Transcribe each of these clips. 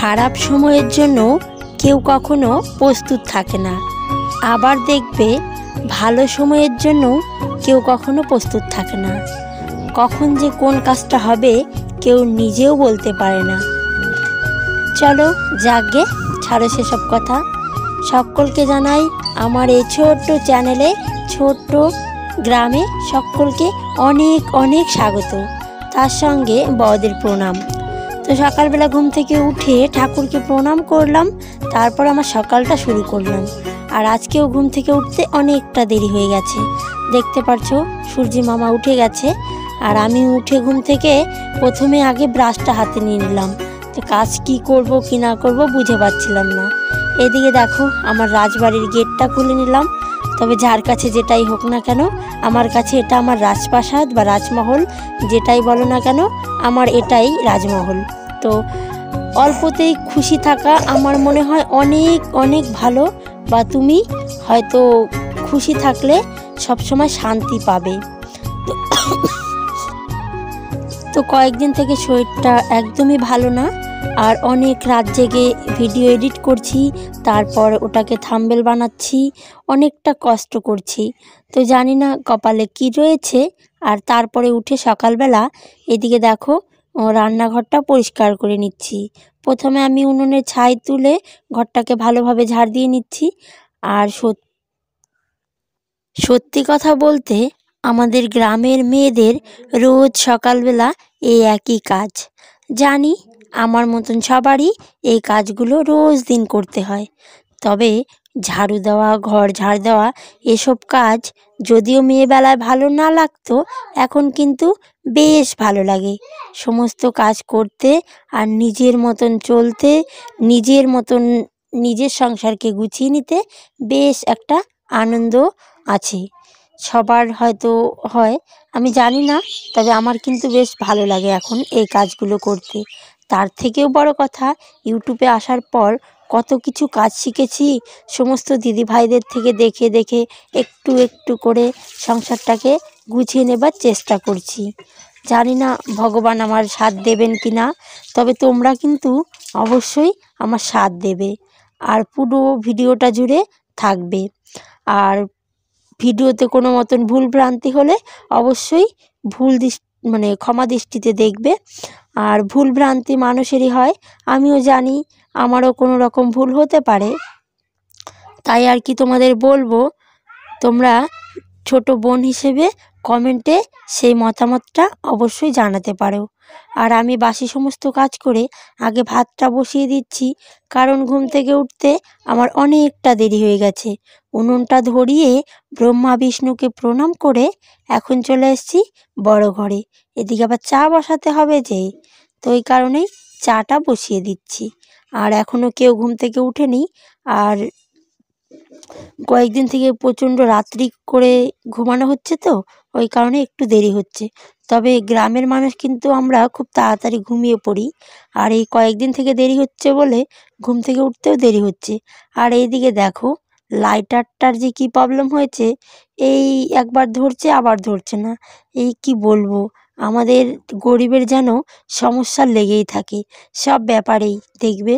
খারাপ সময়ের জন্য কেউ কখনো প্রস্তুত থাকে না, আবার দেখবে ভালো সময়ের জন্য কেউ কখনো প্রস্তুত থাকে না। কখন যে কোন কাজটা হবে কেউ নিজেও বলতে পারে না। চলো যাগে, ছাড়ো সেসব কথা। সকলকে জানাই আমার এই ছোট্ট চ্যানেলে, ছোট্ট গ্রামে সকলকে অনেক অনেক স্বাগত, তার সঙ্গে বড়দের প্রণাম। তো সকালবেলা ঘুম থেকে উঠে ঠাকুরকে প্রণাম করলাম, তারপর আমার সকালটা শুরু করলাম। আর আজকেও ঘুম থেকে উঠতে অনেকটা দেরি হয়ে গেছে, দেখতে পারছো সূর্যি মামা উঠে গেছে। আর আমি উঠে ঘুম থেকে প্রথমে আগে ব্রাশটা হাতে নিয়ে নিলাম। তো কাজ কি করব কি না করব বুঝে পাচ্ছিলাম না। এদিকে দেখো আমার রাজবাড়ির গেটটা খুলে নিলাম। তবে যার কাছে যেটাই হোক না কেন, আমার কাছে এটা আমার রাজপ্রাসাদ বা রাজমহল, যেটাই বলো না কেন, আমার এটাই রাজমহল। তো অল্পতেই খুশি থাকা আমার মনে হয় অনেক অনেক ভালো। বা তুমি হয়তো খুশি থাকলে সবসময় শান্তি পাবে। তো কয়েকদিন থেকে শরীরটা একদমই ভালো না, আর অনেক রাত জেগে ভিডিও এডিট করছি, তারপর ওটাকে থাম্বনেল বানাচ্ছি, অনেকটা কষ্ট করছি। তো জানি না কপালে কি রয়েছে। আর তারপরে উঠে সকালবেলা এদিকে দেখো রান্নাঘরটা পরিষ্কার করে নিচ্ছি। প্রথমে আমি উনুনের ছাই তুলে ঘরটাকে ভালোভাবে ঝাড় দিয়ে নিচ্ছি। আর সত্যি কথা বলতে আমাদের গ্রামের মেয়েদের রোজ সকালবেলা এই একই কাজ। জানি আমার মতন সবারই এই কাজগুলো রোজ দিন করতে হয়। তবে ঝাড়ু দেওয়া, ঘর ঝাড় দেওয়া, এসব কাজ যদিও মেয়েবেলায় ভালো না লাগতো, এখন কিন্তু বেশ ভালো লাগে সমস্ত কাজ করতে। আর নিজের মতন চলতে, নিজের মতন নিজের সংসারকে গুছিয়ে নিতে বেশ একটা আনন্দ আছে। সবার হয়তো হয়, আমি জানি না, তবে আমার কিন্তু বেশ ভালো লাগে এখন এই কাজগুলো করতে। তার থেকেও বড় কথা, ইউটিউবে আসার পর কত কিছু কাজ শিখেছি, সমস্ত দিদি ভাইদের থেকে দেখে দেখে একটু একটু করে সংসারটাকে গুছিয়ে নেবার চেষ্টা করছি। জানি না ভগবান আমার সাথ দেবেন কি না, তবে তোমরা কিন্তু অবশ্যই আমার সাথ দেবে আর পুরো ভিডিওটা জুড়ে থাকবে। আর ভিডিওতে কোনো মতন ভুল ভ্রান্তি হলে অবশ্যই ক্ষমা দৃষ্টিতে দেখবে। আর ভুল ভ্রান্তি মানুষেরই হয়, আমিও জানি আমারও কোনো রকম ভুল হতে পারে। তাই আর কি তোমাদের বলবো, তোমরা ছোট বোন হিসেবে কমেন্টে সেই মতামতটা অবশ্যই জানাতে পারো। আর আমি বাসি সমস্ত কাজ করে আগে ভাতটা বসিয়ে দিচ্ছি, কারণ ঘুম থেকে উঠতে আমার অনেকটা দেরি হয়ে গেছে। উনুনটা ধরিয়ে ব্রহ্মা বিষ্ণুকে প্রণাম করে এখন চলে এসেছি বড় ঘরে। এদিকে আবার চা বসাতে হবে যে, তো ওই কারণেই চাটা বসিয়ে দিচ্ছি। আর এখনও কেউ ঘুম থেকে উঠেনি। আর কয়েকদিন থেকে প্রচণ্ড রাত্রি করে ঘুমানো হচ্ছে, তো ওই কারণে একটু দেরি হচ্ছে। তবে গ্রামের মানুষ কিন্তু আমরা খুব তাড়াতাড়ি ঘুমিয়ে পড়ি। আর এই কয়েকদিন থেকে দেরি হচ্ছে বলে ঘুম থেকে উঠতেও দেরি হচ্ছে। আর এইদিকে দেখো লাইটারটার যে কি প্রবলেম হয়েছে, এই একবার ধরছে আবার ধরছে না। এই কি বলবো, আমাদের গরিবের যেন সমস্যা লেগেই থাকে সব ব্যাপারেই দেখবে।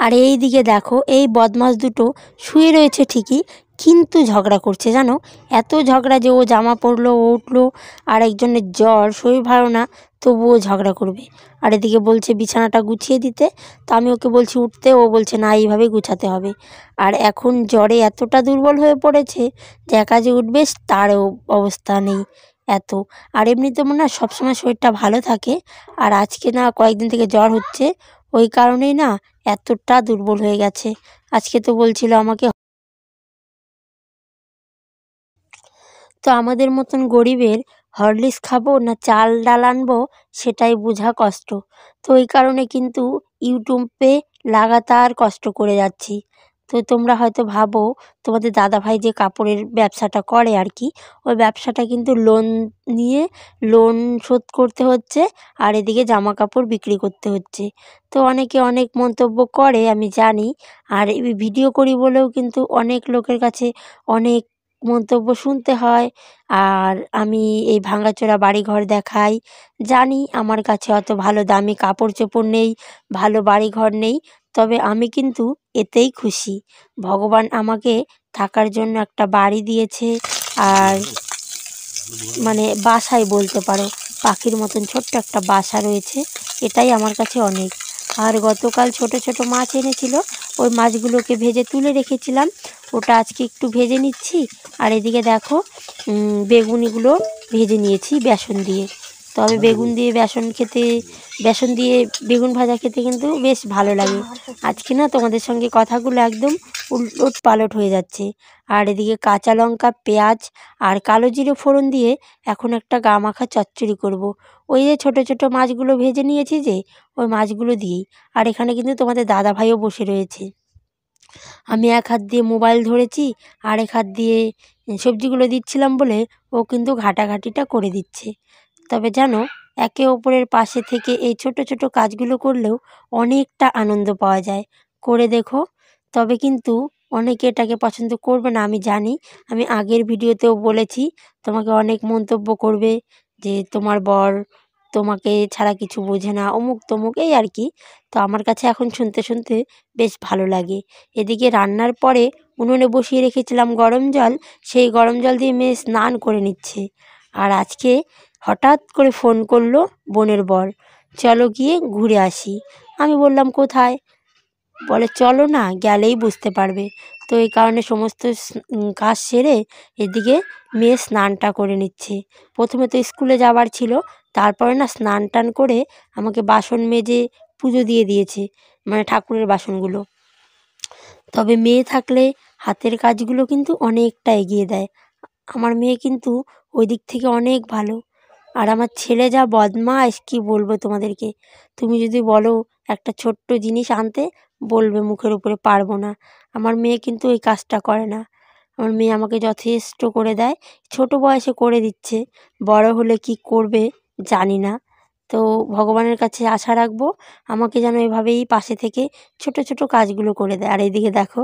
আর এই দিকে দেখো এই বদমাস দুটো শুয়ে রয়েছে ঠিকই, কিন্তু ঝগড়া করছে জানো। এত ঝগড়া যে ও জামা পরলো, ও উঠলো, আর একজনের জ্বর, শরীর ভালো না, তবুও ঝগড়া করবে। আর এদিকে বলছে বিছানাটা গুছিয়ে দিতে, তো আমি ওকে বলছি উঠতে, ও বলছে না এইভাবে গুছাতে হবে। আর এখন জ্বরে এতটা দুর্বল হয়ে পড়েছে যে একা যে উঠবে তারও অবস্থা নেই এত। আর এমনিতে মনে হয় সবসময় শরীরটা ভালো থাকে, আর আজকে না কয়েকদিন থেকে জ্বর হচ্ছে, ওই কারণেই না এতটা দুর্বল হয়ে গেছে। আজকে তো বলছিল আমাকে। তো আমাদের মতন গরিবের হরলিক্স খাবো না চাল ডাল আনবো, সেটাই বোঝা কষ্ট। তো ওই কারণে কিন্তু ইউটিউবে লাগাতার কষ্ট করে যাচ্ছি। তো তোমরা হয়তো ভাবো তোমাদের দাদাভাই যে কাপড়ের ব্যবসাটা করে আর কি, ওই ব্যবসাটা কিন্তু লোন নিয়ে লোন শোধ করতে হচ্ছে, আর এদিকে জামা কাপড় বিক্রি করতে হচ্ছে। তো অনেকে অনেক মন্তব্য করে আমি জানি, আর এই ভিডিও করি বলেও কিন্তু অনেক লোকের কাছে অনেক মন্তব্য শুনতে হয়, আর আমি এই ভাঙাচোরা বাড়িঘর দেখাই। জানি আমার কাছে অত ভালো দামি কাপড় চোপড় নেই, ভালো বাড়িঘর নেই, তবে আমি কিন্তু এতেই খুশি। ভগবান আমাকে থাকার জন্য একটা বাড়ি দিয়েছে, আর মানে বাসাই বলতে পারো, পাখির মতন ছোট্ট একটা বাসা রয়েছে, এটাই আমার কাছে অনেক। আর গতকাল ছোট ছোট মাছ এনেছিল, ওই মাছগুলোকে ভেজে তুলে রেখেছিলাম, ওটা আজকে একটু ভেজে নিচ্ছি। আর এদিকে দেখো বেগুনিগুলো ভেজে নিয়েছি বেসন দিয়ে। তবে বেগুন দিয়ে বেসন দিয়ে বেগুন ভাজা খেতে কিন্তু বেশ ভালো লাগে। আজকে না তোমাদের সঙ্গে কথাগুলো একদম উলট পালট হয়ে যাচ্ছে। আর এদিকে কাঁচা লঙ্কা, পেঁয়াজ আর কালো জিরে ফোড়ন দিয়ে এখন একটা গা মাখা চচ্চড়ি করব। ওই যে ছোট ছোট মাছগুলো ভেজে নিয়েছি যে, ওই মাছগুলো দিয়েই। আর এখানে কিন্তু তোমাদের দাদা ভাইও বসে রয়েছে। আমি এক হাত দিয়ে মোবাইল ধরেছি, আর এক হাত দিয়ে সবজিগুলো দিচ্ছিলাম বলে ও কিন্তু ঘাটাঘাটিটা করে দিচ্ছে। তবে জানো, একে অপরের পাশে থেকে এই ছোট ছোট কাজগুলো করলেও অনেকটা আনন্দ পাওয়া যায়। করে দেখো। তবে কিন্তু অনেকে এটাকে পছন্দ করবে না আমি জানি। আমি আগের ভিডিওতেও বলেছি, তোমাকে অনেক মন্তব্য করবে যে তোমার বর তোমাকে ছাড়া কিছু বোঝে না, অমুক তমুক, এই আর কি। তো আমার কাছে এখন শুনতে শুনতে বেশ ভালো লাগে। এদিকে রান্নার পরে উনুনে বসিয়ে রেখেছিলাম গরম জল, সেই গরম জল দিয়ে মেয়ে স্নান করে নিচ্ছে। আর আজকে হঠাৎ করে ফোন করলো বোনের বর, চলো গিয়ে ঘুরে আসি। আমি বললাম কোথায়? বলে চলো না, গেলেই বুঝতে পারবে। তো এই কারণে সমস্ত কাজ সেরে এদিকে মেয়ে স্নানটা করে নিচ্ছে। প্রথমে তো স্কুলে যাবার ছিল, তারপরে না স্নান টান করে আমাকে বাসন মেজে পুজো দিয়ে দিয়েছে, মানে ঠাকুরের বাসনগুলো। তবে মেয়ে থাকলে হাতের কাজগুলো কিন্তু অনেকটা এগিয়ে দেয়। আমার মেয়ে কিন্তু ওই দিক থেকে অনেক ভালো। আর আমার ছেলে যা বদমাশ কি বলবো তোমাদেরকে। তুমি যদি বলো একটা ছোট্ট জিনিস আনতে, বলবে মুখের উপরে পারবো না। আমার মেয়ে কিন্তু এই কাজটা করে না। আমার মেয়ে আমাকে যথেষ্ট করে দেয়, ছোট বয়সে করে দিচ্ছে, বড় হলে কি করবে জানি না। তো ভগবানের কাছে আশা রাখবো আমাকে যেন এভাবেই পাশে থেকে ছোট ছোট কাজগুলো করে দেয়। আর এইদিকে দেখো,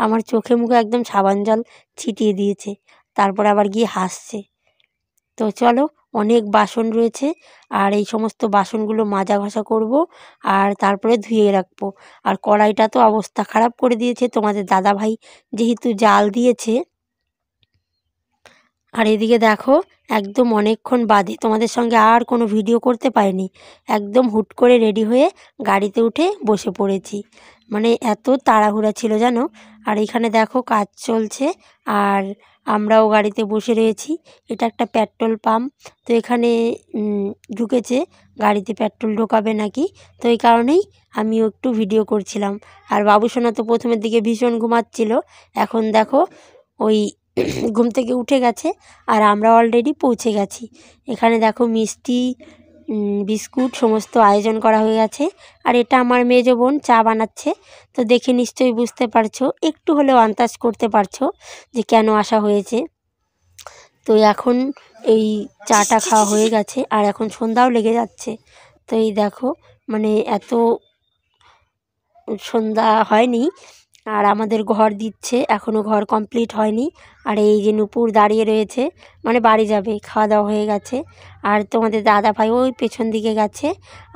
আমার চোখে মুখে একদম সাবান জল ছিটিয়ে দিয়েছে, তারপর আবার গিয়ে হাসছে। তো চলো, অনেক বাসন রয়েছে, আর এই সমস্ত বাসনগুলো মাজা ঘষা করব, আর তারপরে ধুয়ে রাখবো। আর কড়াইটা তো অবস্থা খারাপ করে দিয়েছে তোমাদের দাদাভাই, যেহেতু জাল দিয়েছে। আর এদিকে দেখো, একদম অনেকক্ষণ বাদে তোমাদের সঙ্গে আর কোনো ভিডিও করতে পারিনি, একদম হুট করে রেডি হয়ে গাড়িতে উঠে বসে পড়েছি। মানে এত তাড়াহুড়া ছিল জানো। আর এখানে দেখো কাজ চলছে, আর আমরাও গাড়িতে বসে রয়েছি। এটা একটা পেট্রোল পাম্প। তো এখানে ঢুকেছে, গাড়িতে পেট্রোল ঢোকাবে নাকি, তো এই কারণেই আমিও একটু ভিডিও করছিলাম। আর বাবুসোনা তো প্রথমের দিকে ভীষণ ঘুমাচ্ছিল, এখন দেখো ওই ঘুম থেকে উঠে গেছে, আর আমরা অলরেডি পৌঁছে গেছি। এখানে দেখো মিষ্টি, বিস্কুট সমস্ত আয়োজন করা হয়ে গেছে। আর এটা আমার মেজো বোন চা বানাচ্ছে। তো দেখে নিশ্চয়ই বুঝতে পারছো, একটু হলেও আন্দাজ করতে পারছো যে কেন আসা হয়েছে। তো এখন এই চাটা খাওয়া হয়ে গেছে, আর এখন সন্ধ্যাও লেগে যাচ্ছে। তো এই দেখো, মানে এত সন্ধ্যা হয়নি, আর আমাদের ঘর দিচ্ছে, এখনও ঘর কমপ্লিট হয়নি। আর এই যে নূপুর দাঁড়িয়ে রয়েছে, মানে বাড়ি যাবে, খাওয়া দাওয়া হয়ে গেছে। আর তোমাদের দাদা ভাই ওই পেছন দিকে গেছে,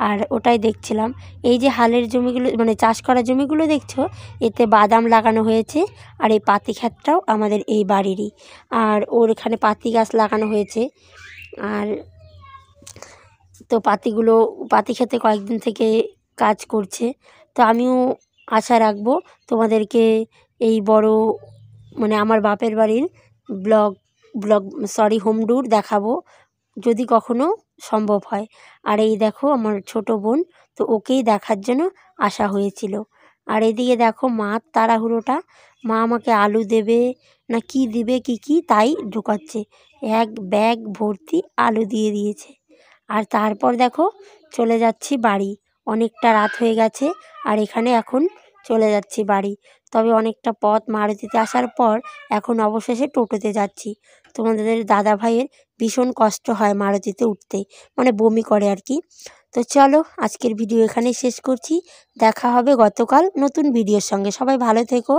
আর ওটাই দেখছিলাম। এই যে হালের জমিগুলো, মানে চাষ করা জমিগুলো দেখছো, এতে বাদাম লাগানো হয়েছে। আর এই পাতি ক্ষেতটাও আমাদের এই বাড়িরই। আর ওর এখানে পাতি গাছ লাগানো হয়েছে। আর তো পাতি খেতে কয়েকদিন থেকে কাজ করছে। তো আমিও আশা রাখবো তোমাদেরকে এই বড়, মানে আমার বাপের বাড়ির blog blog sorry home tour দেখাবো, যদি কখনো সম্ভব হয়। আর এই দেখো আমার ছোট বোন, তো ওকেই দেখার জন্য আসা হয়েছিল। আর এদিকে দেখো মার তাড়াহুড়োটা, মা আমাকে আলু দেবে না কি দিবে কি তাই ঢোকাচ্ছে, এক ব্যাগ ভর্তি আলু দিয়ে দিয়েছে। আর তারপর দেখো চলে যাচ্ছি বাড়ি, অনেকটা রাত হয়ে গেছে, আর এখানে এখন চলে যাচ্ছি বাড়ি। তবে অনেকটা পথ মারুতিতে আসার পর এখন অবশেষে টোটোতে যাচ্ছি। তোমাদের দাদা ভাইয়ের ভীষণ কষ্ট হয় মারুতিতে উঠতে, মানে বমি করে আর কি। তো চলো, আজকের ভিডিও এখানেই শেষ করছি। দেখা হবে গতকাল নতুন ভিডিওর সঙ্গে। সবাই ভালো থেকো।